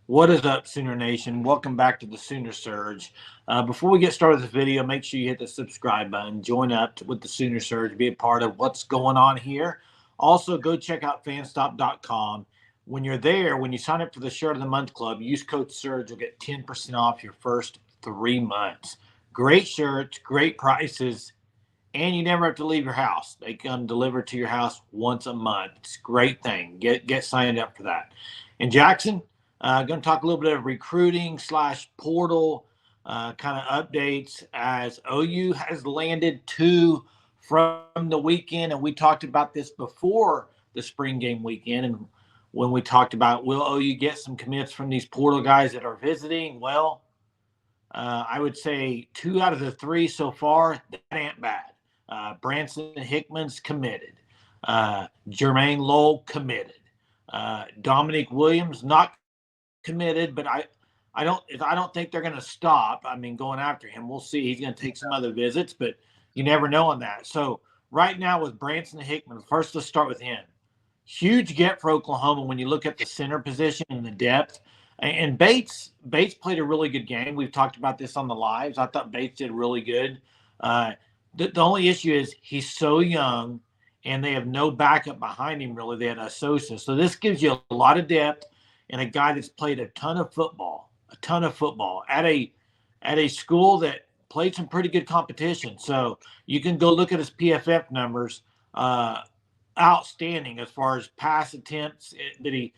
What is up, Sooner Nation? Welcome back to the Sooner Surge. Before we get started with this video, make sure you hit the subscribe button, join up with the Sooner Surge, be a part of what's going on here. Also, go check out fanstop.com. When you're there, when you sign up for the Shirt of the Month Club, use code SURGE, you'll get 10% off your first 3 months. Great shirts, great prices, and you never have to leave your house. They come delivered to your house once a month. It's a great thing. Get signed up for that. And Jackson, going to talk a little bit of recruiting slash portal kind of updates as OU has landed two from the weekend, and we talked about this before the spring game weekend. And when we talked about will OU get some commits from these portal guys that are visiting, well, I would say 2 out of the 3 so far, that ain't bad. Branson Hickman's committed. Germaine L committed. Dominic Williams not committed, but I don't think they're going to stop. I mean, going after him, we'll see. He's going to take some other visits, but you never know on that. So right now with Branson Hickman, first let's start with him. Huge get for Oklahoma when you look at the center position and the depth. And Bates played a really good game. We've talked about this on the lives. I thought Bates did really good. The only issue is he's so young, and they have no backup behind him. Really, they had Sosa. So this gives you a lot of depth and a guy that's played a ton of football at a school that played some pretty good competition. So you can go look at his PFF numbers. Outstanding as far as pass attempts that he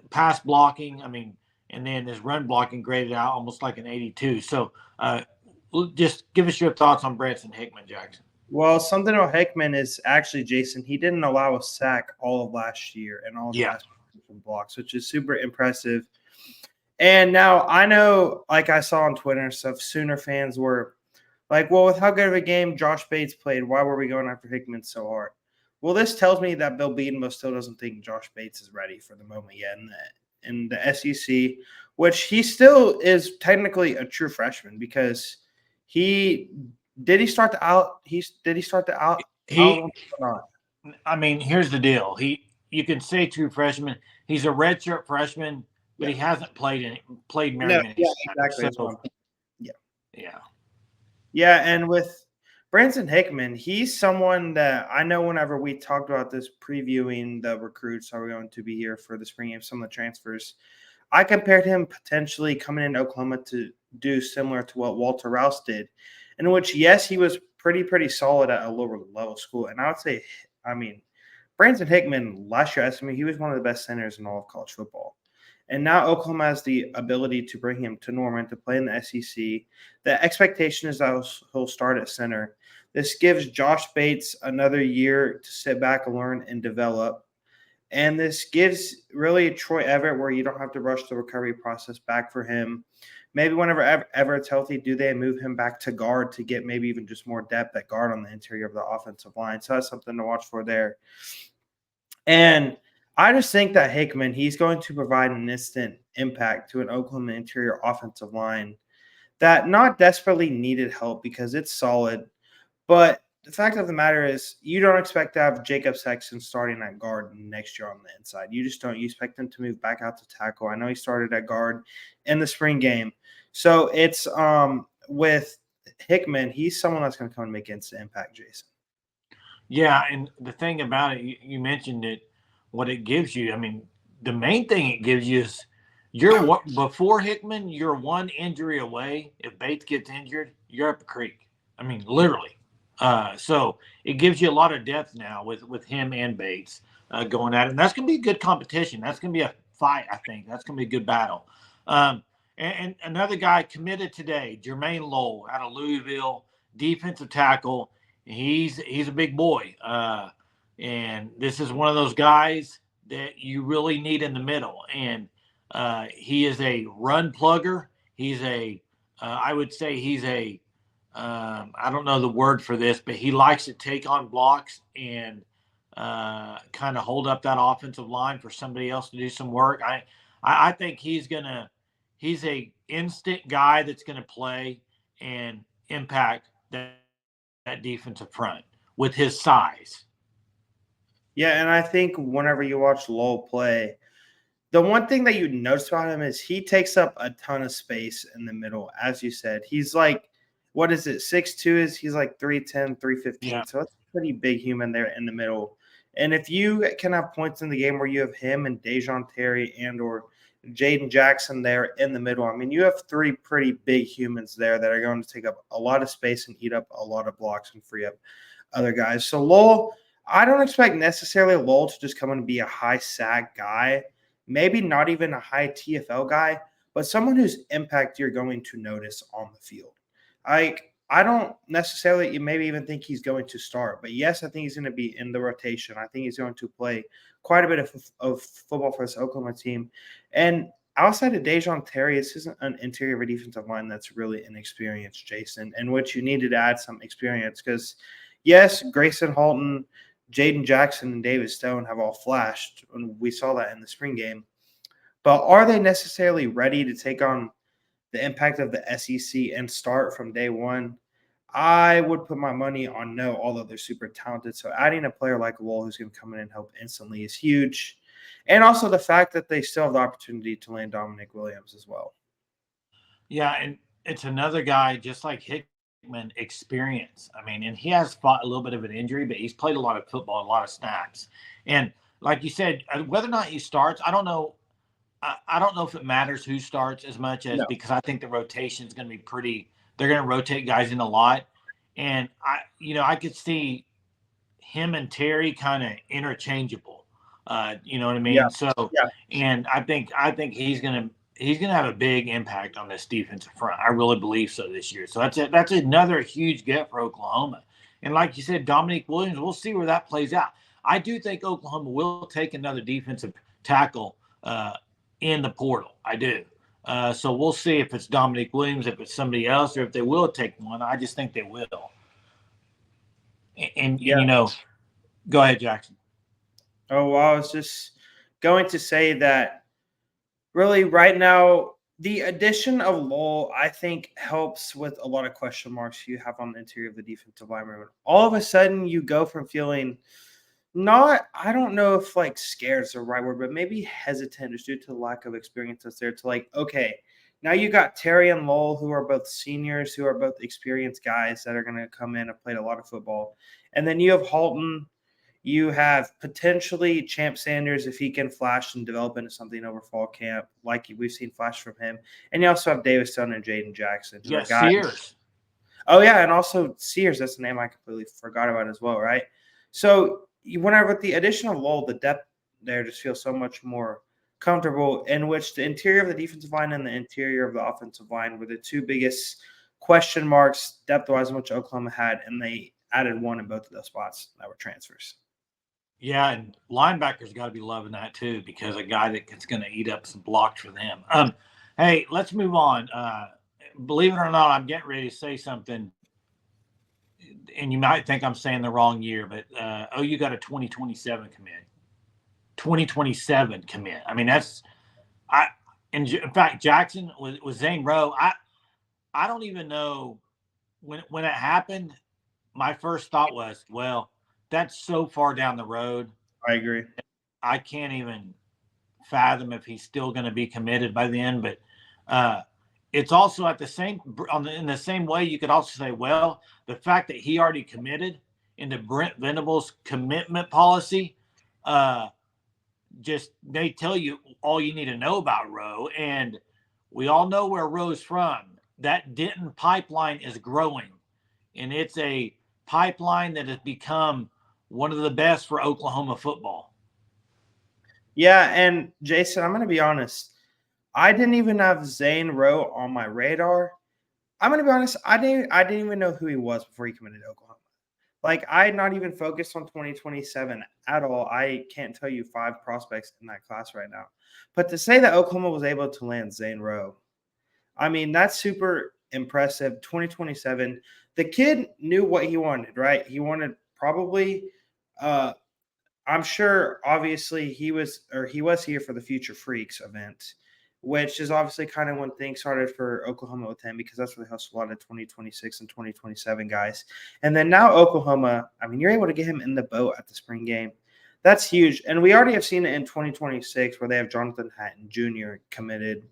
pass blocking. I mean, and then his run blocking graded out almost like an 82. So just give us your thoughts on Branson Hickman, Jackson. Well, something about Hickman is actually, Jason, he didn't allow a sack all of last year and all of last blocks, which is super impressive. And now I know, like I saw on Twitter and stuff, Sooner fans were like, well, with how good of a game Josh Bates played, why were we going after Hickman so hard? Well, this tells me that Bill Bedenbaugh still doesn't think Josh Bates is ready for the moment yet in the SEC, which he still is technically a true freshman because he start the out. Did he start the out? He I mean, here's the deal. You can say true freshman. He's a redshirt freshman, but he hasn't played very many. Yeah, exactly. So, yeah. And with Branson Hickman, he's someone that I know whenever we talked about this previewing the recruits are going to be here for the spring game, some of the transfers, I compared him potentially coming into Oklahoma to do similar to what Walter Rouse did, in which, yes, he was pretty solid at a lower level school. And I would say, I mean, Branson Hickman last year, he was one of the best centers in all of college football. And now Oklahoma has the ability to bring him to Norman to play in the SEC. The expectation is that he'll start at center. This gives Josh Bates another year to sit back and learn and develop. And this gives really Troy Everett where you don't have to rush the recovery process back for him. Maybe whenever Everett's healthy, do they move him back to guard to get maybe even just more depth at guard on the interior of the offensive line? So that's something to watch for there. And I just think that Hickman, he's going to provide an instant impact to an Oklahoma interior offensive line that not desperately needed help because it's solid. But the fact of the matter is you don't expect to have Jacob Sexton starting at guard next year on the inside. You just don't. You expect him to move back out to tackle. I know he started at guard in the spring game. So it's with Hickman, he's someone that's going to come and make instant impact, Jason. Yeah, and the thing about it, you mentioned it, what it gives you. I mean, the main thing it gives you is before Hickman, you're one injury away. If Bates gets injured, you're up the creek. I mean, literally. So it gives you a lot of depth now with him and Bates going at it. And that's going to be a good competition. That's going to be a fight, I think. That's going to be a good battle. And another guy committed today, Germaine L out of Louisville, defensive tackle. He's a big boy. And this is one of those guys that you really need in the middle. And he is a run plugger. He's I would say he's I don't know the word for this, but he likes to take on blocks and kind of hold up that offensive line for somebody else to do some work. I think he's a instant guy that's going to play and impact that defensive front with his size. Yeah, and I think whenever you watch Lowell play, The one thing that you notice about him is he takes up a ton of space in the middle. As you said, he's like, what is it? 6'2" he's like 310, 315. Yeah. So that's a pretty big human there in the middle. And if you can have points in the game where you have him and Dejon Terry and or Jaden Jackson there in the middle, I mean, you have three pretty big humans there that are going to take up a lot of space and eat up a lot of blocks and free up other guys. So Lowell, I don't expect necessarily Lowell to just come in and be a high sack guy, maybe not even a high TFL guy, but someone whose impact you're going to notice on the field. I don't necessarily maybe even think he's going to start, but yes, I think he's going to be in the rotation. I think he's going to play quite a bit of football for this Oklahoma team. And outside of Dejon Terry, this isn't an interior defensive line that's really inexperienced, Jason, in which you needed to add some experience because, yes, Grayson Halton, Jaden Jackson, and David Stone have all flashed, and we saw that in the spring game. But are they necessarily ready to take on the impact of the SEC and start from day one? I would put my money on no, although they're super talented. So adding a player like Lowell who's going to come in and help instantly is huge. And also the fact that they still have the opportunity to land Dominic Williams as well. Yeah, and it's another guy just like Hickman, experience. I mean, and he has fought a little bit of an injury, but he's played a lot of football, a lot of snaps. And like you said, whether or not he starts, I don't know. I don't know if it matters who starts as much as No. because I think the rotation is going to be pretty. They're going to rotate guys in a lot, and I could see him and Terry kind of interchangeable. You know what I mean? Yeah. So, Yeah. and I think he's gonna have a big impact on this defensive front. I really believe so this year. So that's another huge get for Oklahoma. And like you said, Dominic Williams, we'll see where that plays out. I do think Oklahoma will take another defensive tackle in the portal. I do. So we'll see if it's Dominic Williams, if it's somebody else, or if they will take one. I just think they will. And go ahead, Jackson. Oh, well, I was just going to say that really right now, the addition of Lowell, I think, helps with a lot of question marks you have on the interior of the defensive line. All of a sudden, you go from feeling I don't know if like scared is the right word, but maybe hesitant just due to the lack of experience that's there to like, okay, now you got Terry and Lowell, who are both seniors, who are both experienced guys that are going to come in and played a lot of football. And then you have Halton. You have potentially Champ Sanders if he can flash and develop into something over fall camp, like we've seen flash from him. And you also have Davis Stone and Jaden Jackson. Yeah, Sears. Oh, yeah, and also Sears. That's the name I completely forgot about as well, right? So whenever with the addition of Lowell, the depth there just feels so much more comfortable, in which the interior of the defensive line and the interior of the offensive line were the two biggest question marks depth-wise in which Oklahoma had, and they added one in both of those spots that were transfers. Yeah, and linebackers got to be loving that too because a guy that's going to eat up some blocks for them. Hey, let's move on. Believe it or not, I'm getting ready to say something, and you might think I'm saying the wrong year, but OU got a 2027 commit. 2027 commit. I mean, in fact, Jackson was Zan Row. I don't even know when it happened. My first thought was, well, that's so far down the road. I agree. I can't even fathom if he's still going to be committed by then. But it's also in the same way you could also say, well, the fact that he already committed into Brent Venables' commitment policy, just they tell you all you need to know about Rowe. And we all know where Rowe's from. That Denton pipeline is growing, and it's a pipeline that has become one of the best for Oklahoma football. Yeah, and Jason, I'm going to be honest. I didn't even have Zan Row on my radar. I'm going to be honest. I didn't even know who he was before he committed to Oklahoma. Like, I had not even focused on 2027 at all. I can't tell you 5 prospects in that class right now. But to say that Oklahoma was able to land Zan Row, I mean, that's super impressive. 2027. The kid knew what he wanted, right? He wanted probably I'm sure obviously he was here for the Future Freaks event, which is obviously kind of when things started for Oklahoma with him because that's where they host a lot of 2026 and 2027 guys. And then now Oklahoma, I mean, you're able to get him in the boat at the spring game. That's huge. And we already have seen it in 2026 where they have Jonathan Hatton Jr. committed.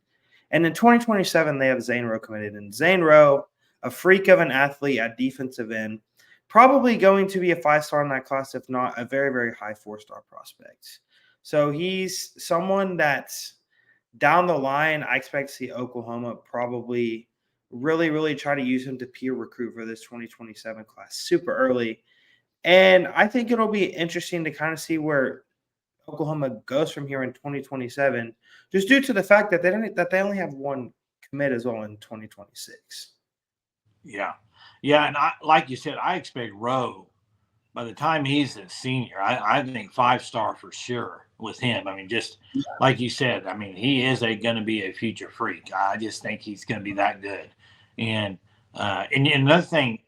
And in 2027, they have Zan Row committed. And Zan Row, a freak of an athlete at defensive end, probably going to be a 5-star in that class, if not a very, very high 4-star prospect. So he's someone that's down the line. I expect to see Oklahoma probably really, really try to use him to peer recruit for this 2027 class super early. And I think it'll be interesting to kind of see where Oklahoma goes from here in 2027, just due to the fact that they only have one commit as well in 2026. Yeah, yeah, and like you said, I expect Rowe by the time he's a senior. I think 5-star for sure with him. I mean, just like you said, I mean, he is going to be a future freak. I just think he's going to be that good. And another thing,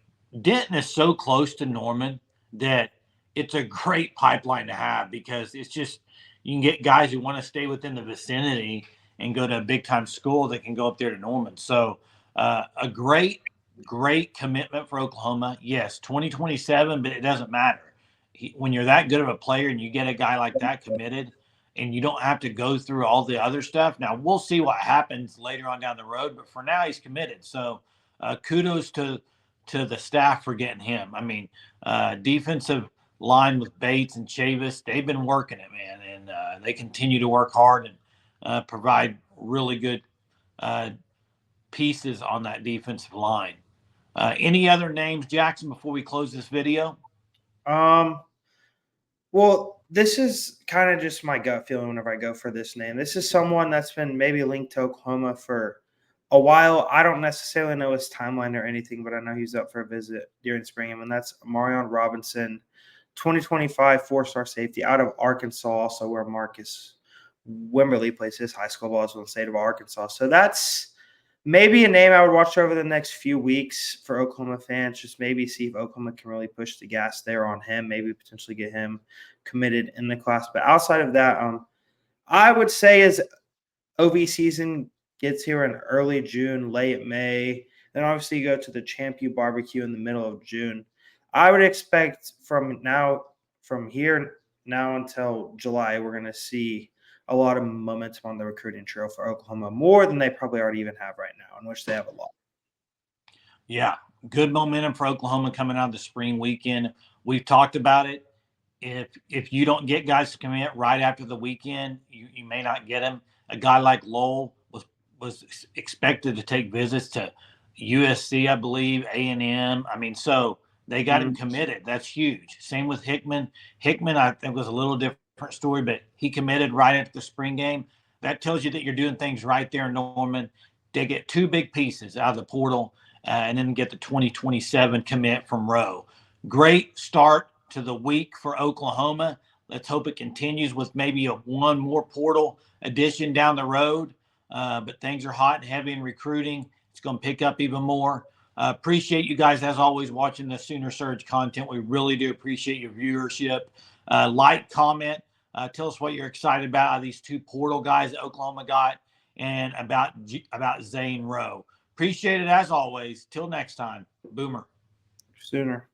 Denton is so close to Norman that it's a great pipeline to have, because it's just, you can get guys who want to stay within the vicinity and go to a big time school that can go up there to Norman. So a great commitment for Oklahoma. Yes, 2027, but it doesn't matter. When you're that good of a player and you get a guy like that committed, and you don't have to go through all the other stuff. Now, we'll see what happens later on down the road, but for now, he's committed. So kudos to the staff for getting him. I mean, defensive line with Bates and Chavis, they've been working it, man, and they continue to work hard and provide really good pieces on that defensive line. Any other names, Jackson, before we close this video? Well, this is kind of just my gut feeling whenever I go for this name. This is someone that's been maybe linked to Oklahoma for a while. I don't necessarily know his timeline or anything, but I know he's up for a visit during spring game, and that's Marion Robinson, 2025 4-star safety out of Arkansas, also where Marcus Wimberly plays his high school ball in the state of Arkansas. So that's maybe a name I would watch over the next few weeks for Oklahoma fans. Just maybe see if Oklahoma can really push the gas there on him, maybe potentially get him committed in the class. But outside of that, I would say as OV season gets here in early June, late May, then obviously you go to the Champion Barbecue in the middle of June. I would expect from here now until July, we're going to see a lot of momentum on the recruiting trail for Oklahoma, more than they probably already even have right now, in which they have a lot. Yeah, good momentum for Oklahoma coming out of the spring weekend. We've talked about it. If you don't get guys to commit right after the weekend, you may not get them. A guy like Lowell was expected to take visits to USC, I believe, A&M. I mean, so they got him committed. That's huge. Same with Hickman. Hickman, I think, was a little different story, but he committed right after the spring game. That tells you that you're doing things right there in Norman. They get 2 big pieces out of the portal, and then get the 2027 commit from Rowe. Great start to the week for Oklahoma. Let's hope it continues with maybe one more portal addition down the road. But things are hot and heavy in recruiting. It's going to pick up even more. Appreciate you guys, as always, watching the Sooner Surge content. We really do appreciate your viewership. Like, comment, tell us what you're excited about out of these 2 portal guys that Oklahoma got, and about Zan Row. Appreciate it as always. Till next time, Boomer. Sooner.